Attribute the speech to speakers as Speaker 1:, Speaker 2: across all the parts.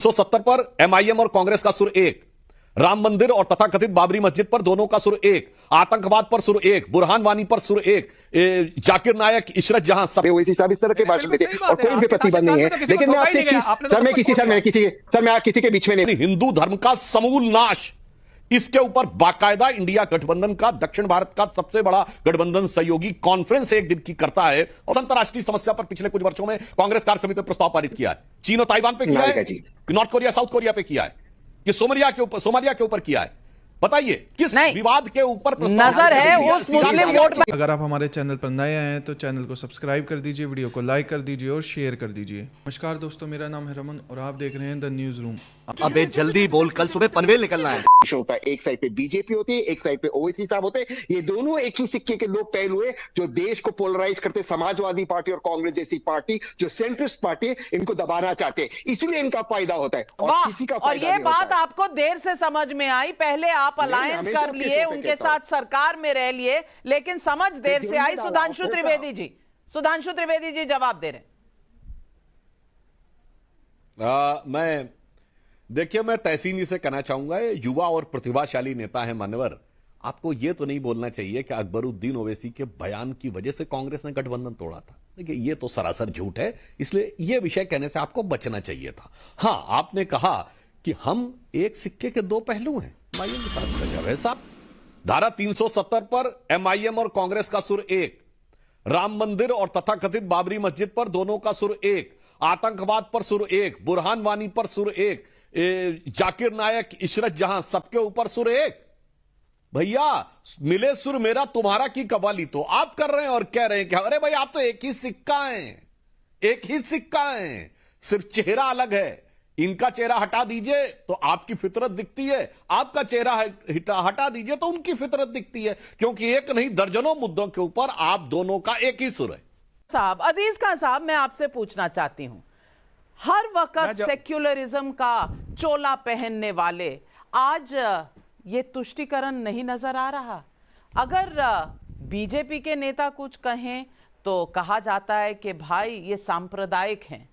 Speaker 1: 170 पर एमआईएम और कांग्रेस का सुर एक, राम मंदिर और तथाकथित बाबरी मस्जिद पर दोनों का सुर एक, आतंकवाद पर सुर एक, बुरहान वानी पर सुर एक, जाकिर नायक, इशरत जहां सब
Speaker 2: ओवैसी साहब इस तरह के भाषण देते और कोई भी प्रतिबंध नहीं है। लेकिन मैं आपसे एक चीज सर मैं किसी के बीच में नहीं।
Speaker 1: हिंदू धर्म का समूल नाश, इसके ऊपर बाकायदा इंडिया गठबंधन का, दक्षिण भारत का सबसे बड़ा गठबंधन सहयोगी कॉन्फ्रेंस एक दिन की करता है और अंतर्राष्ट्रीय समस्या पर पिछले कुछ वर्षों में कांग्रेस कार्य समिति ने प्रस्ताव पारित किया है। चीन और ताइवान पे किया है, नॉर्थ कोरिया साउथ कोरिया पे किया है, कि सोमालिया के ऊपर किया है। बताइए किस विवाद के ऊपर
Speaker 3: नजर है उस मुस्लिम वोट में।
Speaker 4: अगर आप हमारे चैनल पर नए आए हैं तो चैनल को सब्सक्राइब कर दीजिए, वीडियो को लाइक कर दीजिए और शेयर कर दीजिए। नमस्कार दोस्तों, मेरा नाम है रमन और आप देख रहे हैं द न्यूज रूम।
Speaker 5: अबे जल्दी बोल, कल सुबह पनवेल निकलना है।
Speaker 2: होता है, एक साइड पे बीजेपी होती है, एक साइड पे ओवैसी साहब होते हैं। ये दोनों एक ही सिक्के के दो पहलू है जो देश को पोलराइज करते। समाजवादी पार्टी और कांग्रेस जैसी पार्टी जो सेंट्रिस्ट पार्टी है, इनको दबाना चाहते हैं, इसलिए इनका फायदा होता है और किसी का
Speaker 3: और ये बात आपको देर से समझ में आई। पहले आप अलायंस कर लिए, उनके साथ सरकार में रह लिए, लेकिन समझ देर से आई। सुधांशु त्रिवेदी जी जवाब दे रहे
Speaker 1: हैं। देखिए, मैं तहसीन से कहना चाहूंगा, युवा और प्रतिभाशाली नेता है मान्यवर, आपको यह तो नहीं बोलना चाहिए कि अकबरुद्दीन ओवैसी के बयान की वजह से कांग्रेस ने गठबंधन तोड़ा था। देखिए, यह तो सरासर झूठ है, इसलिए यह विषय कहने से आपको बचना चाहिए था। हां, आपने कहा कि हम एक सिक्के के दो पहलू हैं। साहब, धारा 370 पर एमआईएम और कांग्रेस का सुर एक, राम मंदिर और तथाकथित बाबरी मस्जिद पर दोनों का सुर एक, आतंकवाद पर सुर एक, बुरहान वानी पर सुर एक, जाकिर नायक, इशरत जहां सबके ऊपर सुर एक। भैया, मिले सुर मेरा तुम्हारा की कवाली, तो आप कर रहे हैं और कह रहे हैं कि अरे भाई आप तो एक ही सिक्का हैं, एक ही सिक्का हैं, सिर्फ चेहरा अलग है। इनका चेहरा हटा दीजिए तो आपकी फितरत दिखती है, आपका चेहरा हटा दीजिए तो उनकी फितरत दिखती है, क्योंकि एक नहीं दर्जनों मुद्दों के ऊपर आप दोनों का एक ही सुर है।
Speaker 3: साहब, अजीज खान साहब, मैं आपसे पूछना चाहती हूं, हर वक्त सेक्युलरिज्म का चोला पहनने वाले आज ये तुष्टीकरण नहीं नजर आ रहा? अगर बीजेपी के नेता कुछ कहें तो कहा जाता है कि भाई ये सांप्रदायिक हैं,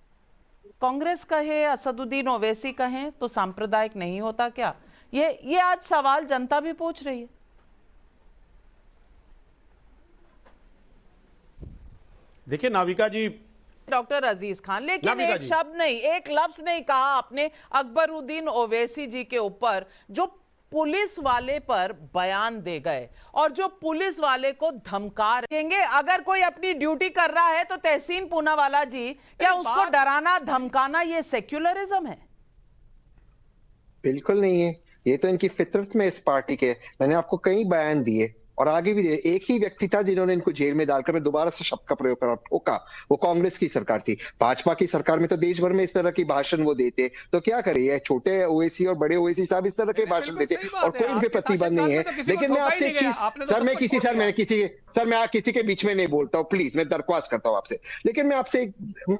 Speaker 3: कांग्रेस कहे, असदुद्दीन ओवैसी कहें तो सांप्रदायिक नहीं होता क्या? ये आज सवाल जनता भी पूछ रही है।
Speaker 6: देखिए नाविका जी,
Speaker 3: डॉक्टर अजीज खान, लेकिन एक शब्द नहीं, एक लफ्ज नहीं कहा आपने अकबरुद्दीन ओवैसी जी के ऊपर, जो पुलिस वाले पर बयान दे गए और जो पुलिस वाले को धमका रहेंगे। अगर कोई अपनी ड्यूटी कर रहा है तो तहसीन पूनावाला जी, क्या उसको डराना धमकाना ये सेक्युलरिज्म है?
Speaker 2: बिल्कुल नहीं है, ये तो इनकी फितरत में इस पार्टी के। मैंने आपको कई बयान दिए और आगे भी दिए। एक ही व्यक्ति था जिन्होंने इनको जेल में डालकर, मैं दोबारा से शब्द का प्रयोग करा, ठोका, वो कांग्रेस की सरकार थी। भाजपा की सरकार में तो देश भर में इस तरह की भाषण वो देते, तो क्या करिए, छोटे ओवैसी और बड़े ओवैसी साहब इस तरह के भाषण देते और कोई उनके प्रतिबंध नहीं है। लेकिन मैं आपसे एक चीज, सर मैं किसी के बीच में नहीं बोलता हूँ, प्लीज, मैं दरख्वास्त करता हूँ आपसे। लेकिन मैं आपसे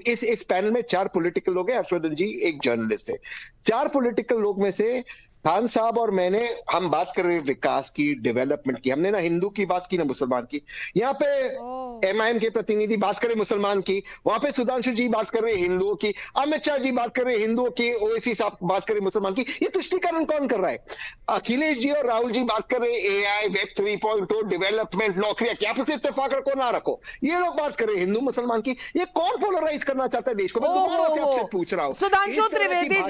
Speaker 2: इस पैनल में 4 पॉलिटिकल लोग हैं, हर्षवर्धन जी एक जर्नलिस्ट है। 4 पॉलिटिकल लोग में से खान साहब और मैंने, हम बात कर रहे हैं विकास की, डेवलपमेंट की। हमने ना हिंदू की बात की ना मुसलमान की। यहाँ पे एमआईएम के प्रतिनिधि बात करें मुसलमान की, वहां पे सुधांशु जी बात कर रहे हैं हिंदुओं की, अमित शाह जी बात कर रहे हैं हिंदुओं की, ओवैसी साहब बात कर रहे हैं मुसलमान की। ये तुष्टीकरण कौन कर रहा है? अखिलेश जी और राहुल जी बात कर रहे हैं एआई, वेब 3.0, डेवलपमेंट, नौकरियां, क्या आपसे इत्तेफाक रखो ना रखो। ये लोग बात कर रहे हैं हिंदू मुसलमान की। ये कौन पोलराइज करना चाहता है देश को? मैं दोबारा से आपसे पूछ रहा हूँ।
Speaker 3: सुधांशु त्रिवेदी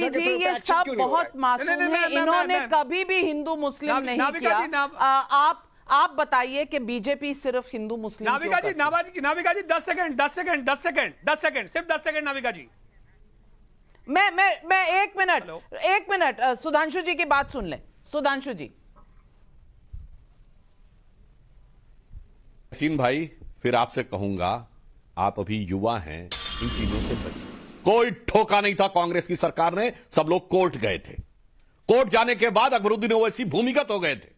Speaker 3: जी, ये सब बहुत मासूम है, इन्होंने कभी भी हिंदू मुस्लिम नहीं किया। आप बताइए कि बीजेपी सिर्फ हिंदू मुस्लिम।
Speaker 6: नाविका जी 10 सेकंड, सिर्फ 10 सेकंड नाविका जी।
Speaker 3: मैं एक मिनट सुधांशु जी की बात सुन ले। सुधांशु जी।
Speaker 1: हसीन भाई, फिर आपसे कहूंगा, आप अभी युवा हैं, इन चीजों से बचिए। कोई ठोका नहीं था कांग्रेस की सरकार ने, सब लोग कोर्ट गए थे। कोर्ट जाने के बाद अकबरुद्दीन ओवैसी भूमिगत हो गए थे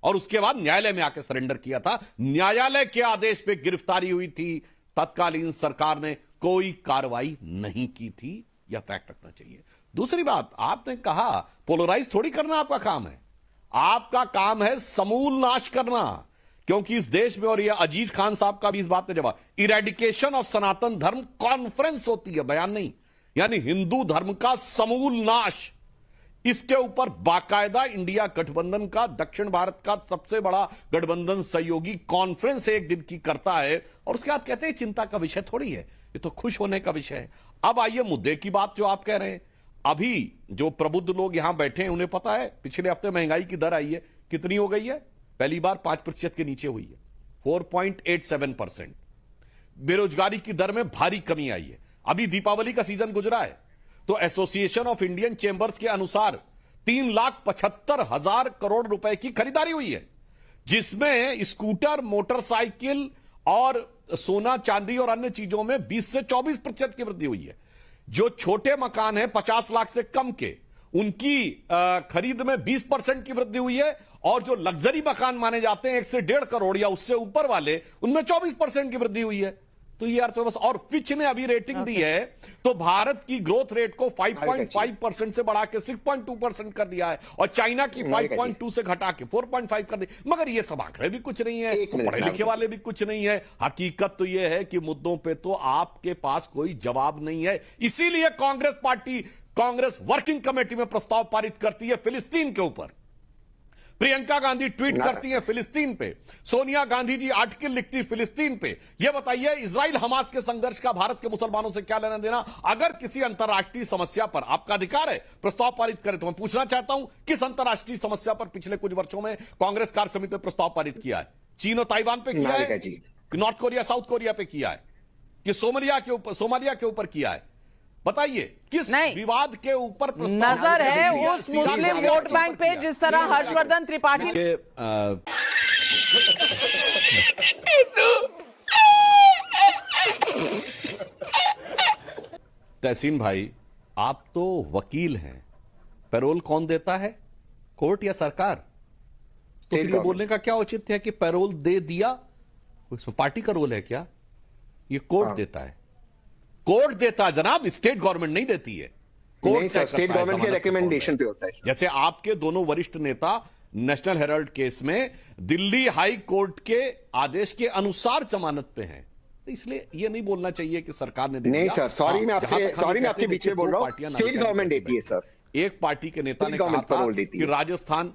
Speaker 1: और उसके बाद न्यायालय में आकर सरेंडर किया था। न्यायालय के आदेश पे गिरफ्तारी हुई थी। तत्कालीन सरकार ने कोई कार्रवाई नहीं की थी, यह फैक्ट रखना चाहिए। दूसरी बात, आपने कहा पोलराइज थोड़ी करना आपका काम है, आपका काम है समूल नाश करना। क्योंकि इस देश में, और ये अजीज खान साहब का भी इस बात में जवाब, इरेडिकेशन ऑफ सनातन धर्म कॉन्फ्रेंस होती है, बयान नहीं। यानी हिंदू धर्म का समूल नाश, इसके ऊपर बाकायदा इंडिया गठबंधन का, दक्षिण भारत का सबसे बड़ा गठबंधन सहयोगी कॉन्फ्रेंस एक दिन की करता है और उसके बाद कहते हैं चिंता का विषय थोड़ी है, ये तो खुश होने का विषय है। अब आइए मुद्दे की बात जो आप कह रहे हैं। अभी जो प्रबुद्ध लोग यहां बैठे हैं उन्हें पता है पिछले हफ्ते महंगाई की दर आई है, कितनी हो गई है? पहली बार 5% के नीचे हुई है, 4.87%। बेरोजगारी की दर में भारी कमी आई है। अभी दीपावली का सीजन गुजरा है तो एसोसिएशन ऑफ इंडियन चेंबर्स के अनुसार 3,75,000 करोड़ रुपए की खरीदारी हुई है, जिसमें स्कूटर, मोटरसाइकिल और सोना चांदी और अन्य चीजों में 20 से 24% की वृद्धि हुई है। जो छोटे मकान हैं 50 लाख से कम के, उनकी खरीद में 20% की वृद्धि हुई है और जो लग्जरी मकान माने जाते हैं 1 से 1.5 करोड़ या उससे ऊपर वाले, उनमें 24% की वृद्धि हुई है। तो ये अर्थव्यवस्था, और फिच ने अभी रेटिंग दी है तो भारत की ग्रोथ रेट को 5.5% से बढ़ा के 6.2% कर दिया है और चाइना की 5.2 से घटा के 4.5 कर दी। मगर ये सब आंकड़े भी कुछ नहीं है, पढ़े लिखे वाले भी कुछ नहीं है। हकीकत तो ये है कि मुद्दों पे तो आपके पास कोई जवाब नहीं है। इसीलिए Congress party, Congress working committee में प्रस्ताव पारित करती है फिलिस्तीन के ऊपर, प्रियंका गांधी ट्वीट करती हैं फिलिस्तीन पे, सोनिया गांधी जी आर्टिकल लिखती फिलिस्तीन पे। यह बताइए इजराइल हमास के संघर्ष का भारत के मुसलमानों से क्या लेना देना? अगर किसी अंतर्राष्ट्रीय समस्या पर आपका अधिकार है प्रस्ताव पारित करें, तो मैं पूछना चाहता हूं किस अंतर्राष्ट्रीय समस्या पर पिछले कुछ वर्षों में कांग्रेस कार्य समिति ने प्रस्ताव पारित किया है? चीन और ताइवान पे किया है कि नॉर्थ कोरिया साउथ कोरिया पे किया है कि सोमालिया के ऊपर किया है? बताइए किस विवाद के ऊपर
Speaker 3: नजर है उस मुस्लिम वोट बैंक पे जिस तरह हर्षवर्धन त्रिपाठी
Speaker 1: तहसीन भाई, आप तो वकील हैं, पैरोल कौन देता है, कोर्ट या सरकार? तो फिर ये बोलने का क्या औचित्य है कि पैरोल दे दिया? इसमें पार्टी का रोल है क्या? ये कोर्ट देता है, कोर्ट देता है जनाब, स्टेट गवर्नमेंट नहीं देती है।
Speaker 2: कोर्ट स्टेट गवर्नमेंट के रिकमेंडेशन पे होता है।
Speaker 1: जैसे आपके दोनों वरिष्ठ नेता नेशनल हेराल्ड केस में दिल्ली हाई कोर्ट के आदेश के अनुसार जमानत पे हैं, तो इसलिए ये नहीं बोलना चाहिए कि सरकार ने दे दिया।
Speaker 2: नहीं सर, सॉरी मैं आपके बीच में बोल रहा हूं, स्टेट गवर्नमेंट देती है सर।
Speaker 1: एक पार्टी के नेता ने कहा था कि राजस्थान,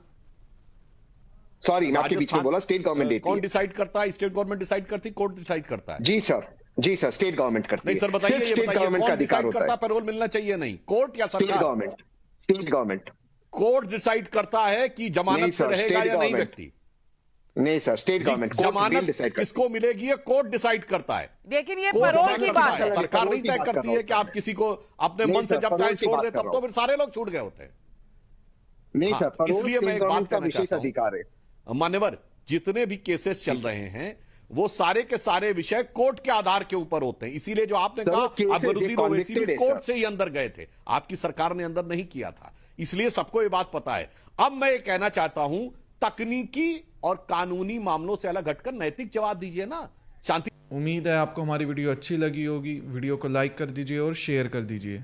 Speaker 2: सॉरी मैं आपके बीच में बोला, स्टेट गवर्नमेंट देती है।
Speaker 1: कौन डिसाइड करता है? स्टेट गवर्नमेंट डिसाइड करती है, कोर्ट डिसाइड करता है?
Speaker 2: जी सर, स्टेट गवर्नमेंट करती है।
Speaker 1: नहीं सर बताइए,
Speaker 2: स्टेट गवर्नमेंट का अधिकार होता है।
Speaker 1: पैरोल मिलना चाहिए नहीं, कोर्ट या सरकार?
Speaker 2: स्टेट गवर्नमेंट
Speaker 1: कोर्ट डिसाइड करता है कि जमानत पे रहेगा या नहीं व्यक्ति।
Speaker 2: नहीं सर, स्टेट गवर्नमेंट
Speaker 1: जमानत किसको मिलेगी ये कोर्ट डिसाइड करता है।
Speaker 3: लेकिन ये पैरोल की बात है,
Speaker 1: सरकार नहीं तय करती है कि आप किसी को अपने मन से जब चाहे छोड़ दे, तब तो फिर सारे लोग छूट गए होते हैं।
Speaker 2: नहीं सर,
Speaker 1: इसलिए मैं एक बात कहना चाहता हूं,
Speaker 2: अधिकार है
Speaker 1: मान्यवर, जितने भी केसेस चल रहे हैं वो सारे के सारे विषय कोर्ट के आधार के ऊपर होते हैं। इसीलिए जो आपने कहा अकबरुद्दीन ओवैसी भी कोर्ट से ही अंदर गए थे, आपकी सरकार ने अंदर नहीं किया था, इसलिए सबको ये बात पता है। अब मैं ये कहना चाहता हूं, तकनीकी और कानूनी मामलों से अलग हटकर नैतिक जवाब दीजिए ना। शांति।
Speaker 4: उम्मीद है आपको हमारी वीडियो अच्छी लगी होगी। वीडियो को लाइक कर दीजिए और शेयर कर दीजिए।